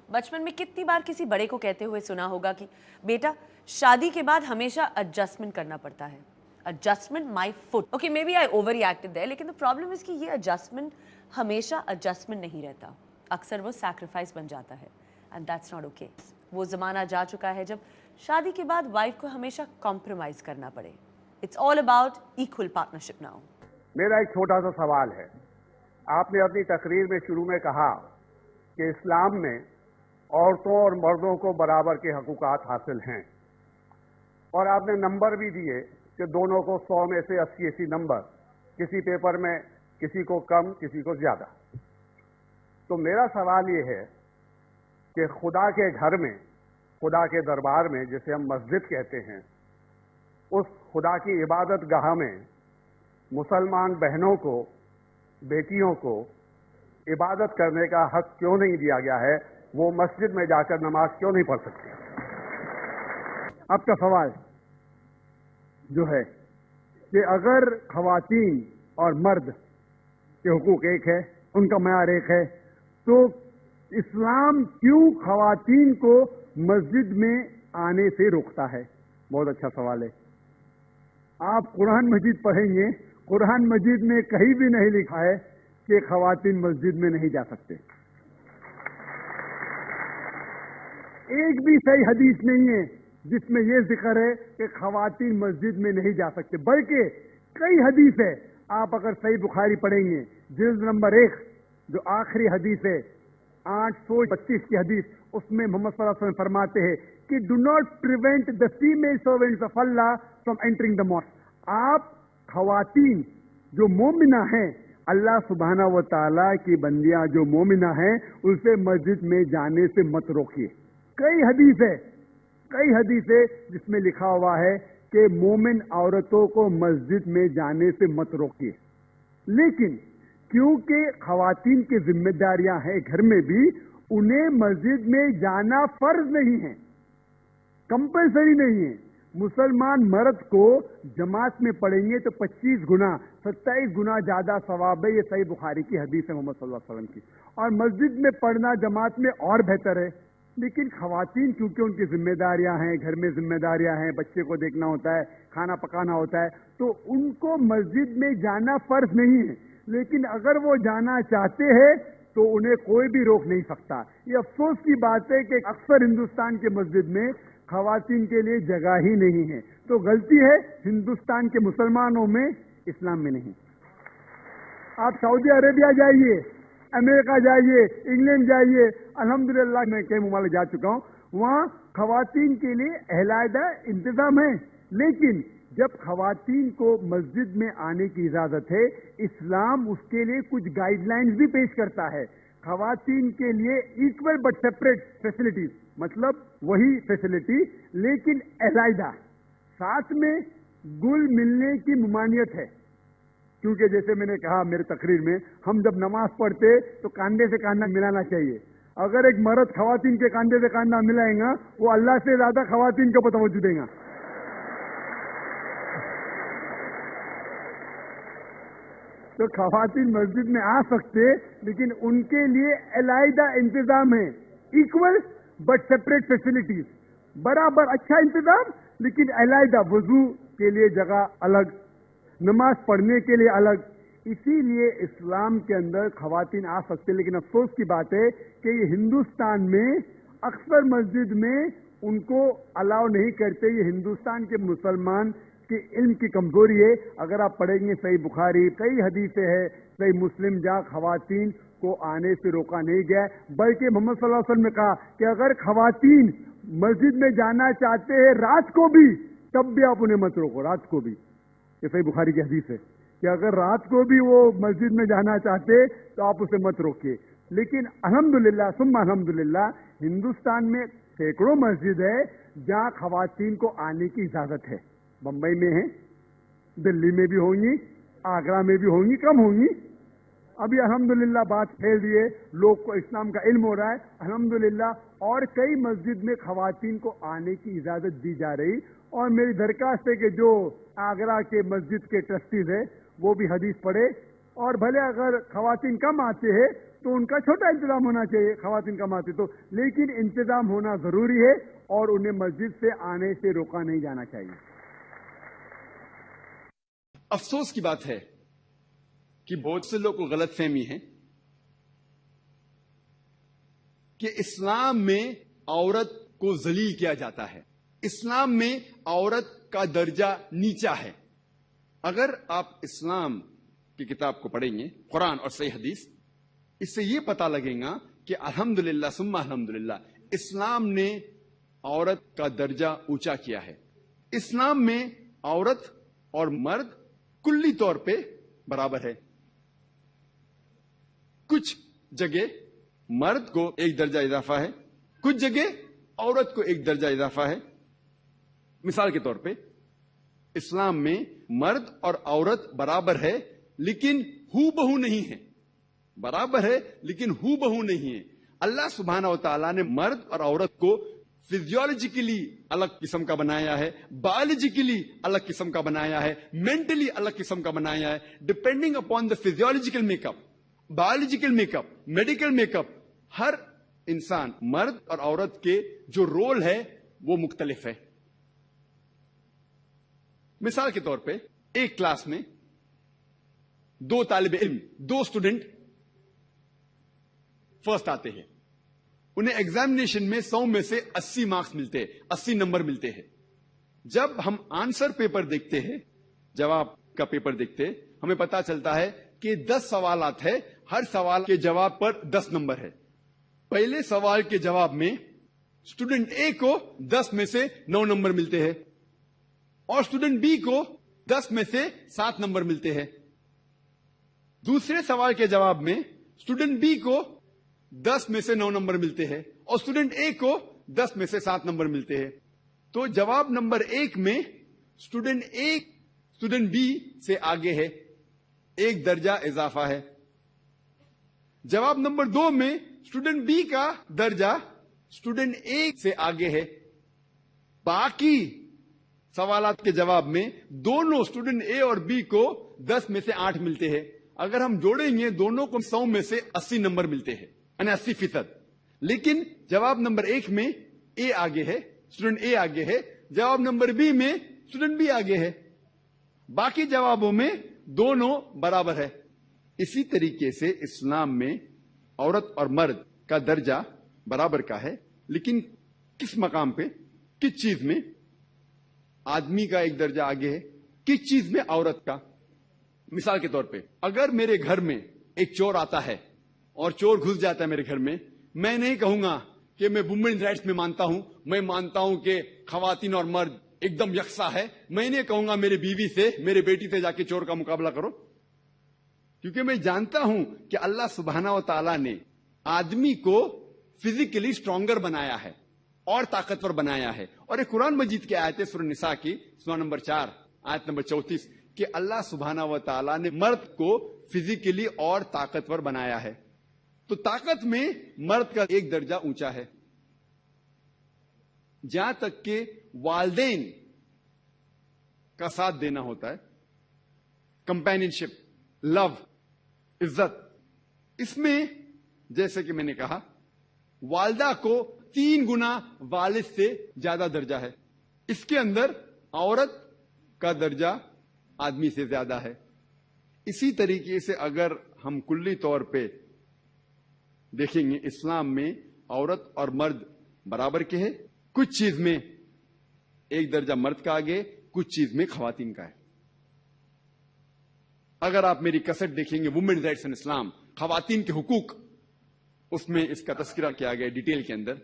बचपन में कितनी बार किसी बड़े को कहते हुए सुना होगा कि बेटा शादी के बाद हमेशा एडजस्टमेंट करना पड़ता है. Adjustment my foot. Okay, maybe I overreacted there, लेकिन द प्रॉब्लम इज कि ये एडजस्टमेंट हमेशा एडजस्टमेंट नहीं रहता. अक्सर वो सैक्रिफाइस बन जाता है एंड दैट्स नॉट ओके. वो ज़माना जा चुका है जब शादी के बाद वाइफ को हमेशा कॉम्प्रोमाइज़ करना पड़े. It's all about equal partnership now. मेरा एक छोटा सा सवाल है. आपने अपनी तकरीर में शुरू में कहा कि इस्लाम में औरतों और मर्दों को बराबर के हकूक़ात हासिल हैं, और आपने नंबर भी दिए कि दोनों को 100 में से 80 नंबर, किसी पेपर में किसी को कम किसी को ज़्यादा. तो मेरा सवाल ये है कि खुदा के घर में, खुदा के दरबार में, जिसे हम मस्जिद कहते हैं, उस खुदा की इबादत गाह में मुसलमान बहनों को, बेटियों को इबादत करने का हक क्यों नहीं दिया गया है? वो मस्जिद में जाकर नमाज क्यों नहीं पढ़ सकती? आपका सवाल जो है कि अगर खवातीन और मर्द के हुकूक एक है, उनका मयार एक है, तो इस्लाम क्यों खवातीन को मस्जिद में आने से रोकता है? बहुत अच्छा सवाल है. आप कुरान मजीद पढ़ेंगे, कुरान मजीद में कहीं भी नहीं लिखा है कि खवातीन मस्जिद में नहीं जा सकते. एक भी सही हदीस नहीं है जिसमें यह जिक्र है कि खवातीन मस्जिद में नहीं जा सकते, बल्कि कई हदीस है. आप अगर सही बुखारी पढ़ेंगे, जिल्द नंबर 1, जो आखिरी हदीस है, 825 की हदीस, उसमें मोहम्मद सल्लल्लाहु अलैहि वसल्लम फरमाते हैं कि do not prevent the female servants of Allah from entering the mosque. आप खवातीन जो मोमिना हैं, अल्लाह सुब्हाना व तआला की बंदियां जो मोमिना हैं, उसे मस्जिद में जाने से मत रोकिए. कई हदीस है जिसमें लिखा हुआ है कि मोमिन औरतों को मस्जिद में जाने से मत रोकिए. लेकिन क्योंकि खवातीन की जिम्मेदारियां हैं घर में भी, उन्हें मस्जिद में जाना फर्ज नहीं है, कंपल्सरी नहीं है. मुसलमान मर्द को जमात में पढ़ेंगे तो 25 गुना 27 गुना ज्यादा सवाब है. ये सही बुखारी की हदीस है मोहम्मद सल्लल्लाहु अलैहि वसल्लम की. और मस्जिद में पढ़ना जमात में और बेहतर है. लेकिन खवातीन चूंकि उनकी जिम्मेदारियां हैं, घर में जिम्मेदारियां हैं, बच्चे को देखना होता है, खाना पकाना होता है, तो उनको मस्जिद में जाना फर्ज नहीं है. लेकिन अगर वो जाना चाहते हैं तो उन्हें कोई भी रोक नहीं सकता. ये अफसोस की बात है कि अक्सर हिंदुस्तान के मस्जिद में खवातीन के लिए जगह ही नहीं है. तो गलती है हिंदुस्तान के मुसलमानों में, इस्लाम में नहीं. आप सऊदी अरेबिया जाइए, अमेरिका जाइए, इंग्लैंड जाइए, अल्हम्दुलिल्लाह मैं कई मुमालिक जा चुका हूं, वहां खवातीन के लिए अलहदा इंतजाम है. लेकिन जब खवातीन को मस्जिद में आने की इजाजत है, इस्लाम उसके लिए कुछ गाइडलाइंस भी पेश करता है. खवातीन के लिए इक्वल बट सेपरेट फैसिलिटीज, मतलब वही फैसिलिटी लेकिन अलहदा, साथ में गुल मिलने की मुमानियत है. क्योंकि जैसे मैंने कहा मेरे तकरीर में, हम जब नमाज पढ़ते तो कांधे से कांधा मिलाना चाहिए. अगर एक मर्द खवातीन के कांधे से कांधा मिलाएगा, वो अल्लाह से ज्यादा खवातीन को तवज्जो देगा. तो खवातीन मस्जिद में आ सकते, लेकिन उनके लिए अलहदा इंतजाम है. इक्वल बट सेपरेट फैसिलिटीज, बराबर अच्छा इंतजाम, लेकिन अलहदा. वजू के लिए जगह अलग, नमाज पढ़ने के लिए अलग. इसीलिए इस्लाम के अंदर खवातीन आ सकते. लेकिन अफसोस की बात है कि ये हिंदुस्तान में अक्सर मस्जिद में उनको अलाउ नहीं करते. ये हिंदुस्तान के मुसलमान की इल्म की कमजोरी है. अगर आप पढ़ेंगे सही बुखारी, कई हदीसें हैं, सही मुस्लिम, जहाँ खवातीन को आने से रोका नहीं गया, बल्कि मोहम्मद सल्लल्लाहु अलैहि वसल्लम ने कहा कि अगर खवातीन मस्जिद में जाना चाहते हैं रात को भी, तब भी आप उन्हें मत रोको. रात को भी, ये सही बुखारी की हदीस है कि अगर रात को भी वो मस्जिद में जाना चाहते तो आप उसे मत रोकिए. लेकिन अल्हम्दुलिल्लाह सुम्मा अल्हम्दुलिल्लाह, हिंदुस्तान में सैकड़ों मस्जिद है जहाँ खवातीन को आने की इजाजत है. बंबई में है, दिल्ली में भी होंगी, आगरा में भी होंगी, कम होंगी. अभी अल्हम्दुलिल्लाह बात फैल रही है, लोग को इस्लाम का इल्म हो रहा है अल्हम्दुलिल्लाह, और कई मस्जिद में खवातीन को आने की इजाजत दी जा रही. और मेरी दरखास्त है कि जो आगरा के मस्जिद के ट्रस्टीज है वो भी हदीस पढ़े, और भले अगर खवातीन कम आते हैं تو ان کا چھوٹا انتظام ہونا چاہیے، خواتین کماتی تو، لیکن انتظام ہونا ضروری ہے اور انہیں مسجد سے آنے سے روکا نہیں جانا چاہیے۔ افسوس کی بات ہے کہ بہت سے لوگ کو غلط فہمی ہے کہ اسلام میں عورت کو ذلیل کیا جاتا ہے، اسلام میں عورت کا درجہ نیچا ہے۔ اگر آپ اسلام کی کتاب کو پڑھیں گے، قرآن اور صحیح حدیث، اس سے یہ پتا لگے گا کہ الحمدللہ ثم الحمدللہ اسلام نے عورت کا درجہ اونچا کیا ہے۔ اسلام میں عورت اور مرد کلی طور پہ برابر ہے۔ کچھ جگہ مرد کو ایک درجہ اضافہ ہے، کچھ جگہ عورت کو ایک درجہ اضافہ ہے۔ مثال کے طور پہ اسلام میں مرد اور عورت برابر ہے لیکن ہو بہو نہیں ہے، برابر ہے لیکن ہو بہو نہیں ہے۔ اللہ سبحانہ و تعالیٰ نے مرد اور عورت کو فزیولوجیکلی الگ قسم کا بنایا ہے، بایولوجیکلی الگ قسم کا بنایا ہے، مینٹلی الگ قسم کا بنایا ہے، depending upon the physiological make up, biological make up, medical make up. ہر انسان مرد اور عورت کے جو رول ہے وہ مختلف ہے۔ مثال کے طور پہ ایک کلاس میں دو طالب علم، دو اسٹوڈنٹ فرسٹ آتے ہیں، انہیں ایگزامینیشن میں 100 میں سے 80 مارکس ملتے ہیں، 80 نمبر ملتے ہیں۔ جب ہم آنسر پیپر دیکھتے ہیں، جواب کا پیپر دیکھتے ہیں، ہمیں پتا چلتا ہے کہ 10 سوالات ہے، ہر سوال کے جواب پر 10 نمبر ہے۔ پہلے سوال کے جواب میں اسٹوڈنٹ اے کو 10 میں سے 9 نمبر ملتے ہیں اور اسٹوڈنٹ بی کو 10 میں سے 7 نمبر ملتے ہیں۔ دوسرے سوال کے جواب میں اسٹوڈنٹ بی کو 10 میں سے 9 نمبر ملتے ہیں اور اسٹوڈنٹ اے کو 10 میں سے 7 نمبر ملتے ہیں۔ تو جواب نمبر 1 میں اسٹوڈنٹ اے اسٹوڈنٹ بی سے آگے ہے، ایک درجہ اضافہ ہے۔ جواب نمبر 2 میں اسٹوڈنٹ بی کا درجہ اسٹوڈنٹ اے سے آگے ہے۔ باقی سوالات کے جواب میں دونوں اسٹوڈنٹ اے اور بی کو 10 میں سے 8 ملتے ہیں۔ اگر ہم جوڑیں گے دونوں کو 100 میں سے 80 نمبر ملتے ہیں، یعنی 80%۔ لیکن جواب نمبر 1 میں اے آگے ہے، اسٹوڈنٹ اے آگے ہے، جواب نمبر بی میں اسٹوڈنٹ بی آگے ہے، باقی جوابوں میں دونوں برابر ہے۔ اسی طریقے سے اسلام میں عورت اور مرد کا درجہ برابر کا ہے، لیکن کس مقام پہ، کس چیز میں آدمی کا ایک درجہ آگے ہے، کس چیز میں عورت کا۔ مثال کے طور پہ اگر میرے گھر میں ایک چور آتا ہے اور چور گھس جاتا ہے میرے گھر میں نہیں کہوں گا کہ میں وومن رائٹس میں مانتا ہوں، میں مانتا ہوں کہ خواتین اور مرد ایک دم یکساں ہے، میں نہیں کہوں گا میرے بیوی سے، میرے بیٹی سے جا کے چور کا مقابلہ کرو، کیونکہ میں جانتا ہوں کہ اللہ سبحانہ و تعالیٰ نے آدمی کو فزیکلی اسٹرانگر بنایا ہے اور طاقتور بنایا ہے۔ اور ایک قرآن مجید کی آیت ہے سورہ نساء کی سورہ نمبر 4 آیت نمبر 34 کہ اللہ سبحانہ و تعالیٰ نے مرد کو فزیکلی اور طاقتور بنایا ہے۔ تو طاقت میں مرد کا ایک درجہ اونچا ہے، جہاں تک کہ والدین کا ساتھ دینا ہوتا ہے، کمپینین شپ، لو، عزت، اس میں جیسے کہ میں نے کہا والدہ کو 3 گنا والد سے زیادہ درجہ ہے، اس کے اندر عورت کا درجہ آدمی سے زیادہ ہے۔ اسی طریقے سے اگر ہم کلی طور پہ دیکھیں گے اسلام میں عورت اور مرد برابر کے ہیں، کچھ چیز میں ایک درجہ مرد کا آگے، کچھ چیز میں خواتین کا ہے۔ اگر آپ میری کیسٹ دیکھیں گے وومن رائٹس ان اسلام، خواتین کے حقوق، اس میں اس کا تذکرہ کیا گیا ڈیٹیل کے اندر۔